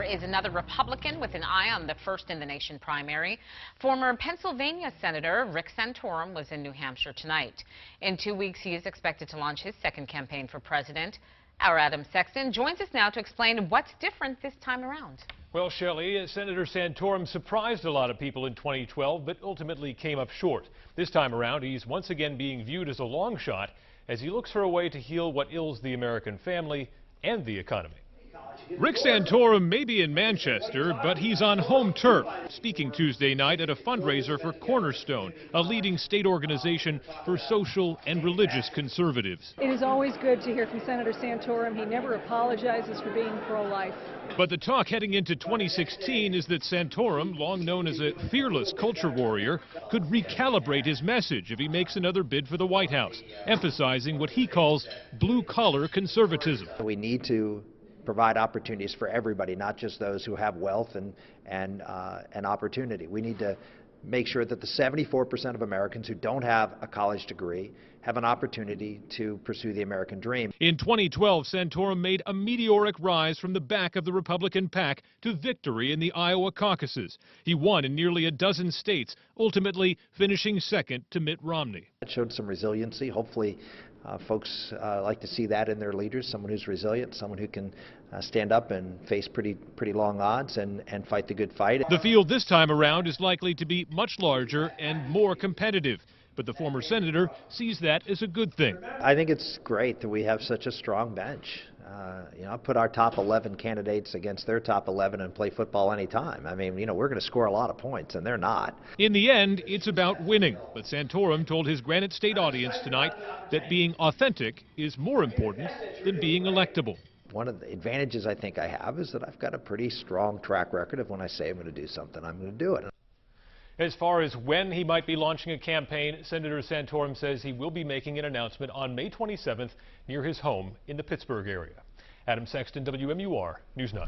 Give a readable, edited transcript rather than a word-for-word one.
is another Republican with an eye on the first-in-the-nation primary. Former Pennsylvania Senator Rick Santorum was in New Hampshire tonight. In 2 weeks, he is expected to launch his second campaign for president. Our Adam Sexton joins us now to explain what's different this time around. Well, Shelley, Senator Santorum surprised a lot of people in 2012, but ultimately came up short. This time around, he's once again being viewed as a long shot as he looks for a way to heal what ails the American family and the economy. Rick Santorum may be in Manchester, but he's on home turf, speaking Tuesday night at a fundraiser for Cornerstone, a leading state organization for social and religious conservatives. It is always good to hear from Senator Santorum. He never apologizes for being pro-life. But the talk heading into 2016 is that Santorum, long known as a fearless culture warrior, could recalibrate his message if he makes another bid for the White House, emphasizing what he calls blue-collar conservatism. We need to provide opportunities for everybody, not just those who have wealth and opportunity. We need to make sure that the 74% of Americans who don't have a college degree have an opportunity to pursue the American dream. In 2012, Santorum made a meteoric rise from the back of the Republican pack to victory in the Iowa caucuses. He won in nearly a dozen states, ultimately finishing second to Mitt Romney. It showed some resiliency. Hopefully, folks like to see that in their leaders, someone who's resilient, someone who can stand up and face pretty long odds and fight the good fight. The field this time around is likely to be much larger and more competitive, but the former senator sees that as a good thing. I think it's great that we have such a strong bench. I'll put our top 11 candidates against their top 11 and play football anytime. I mean, we're going to score a lot of points, and they're not. In the end, it's about winning. But Santorum told his Granite State audience tonight that being authentic is more important than being electable. One of the advantages I think I have is that I've got a pretty strong track record of when I say I'm going to do something, I'm going to do it. As far as when he might be launching a campaign, Senator Santorum says he will be making an announcement on May 27th near his home in the Pittsburgh area. Adam Sexton, WMUR News 9.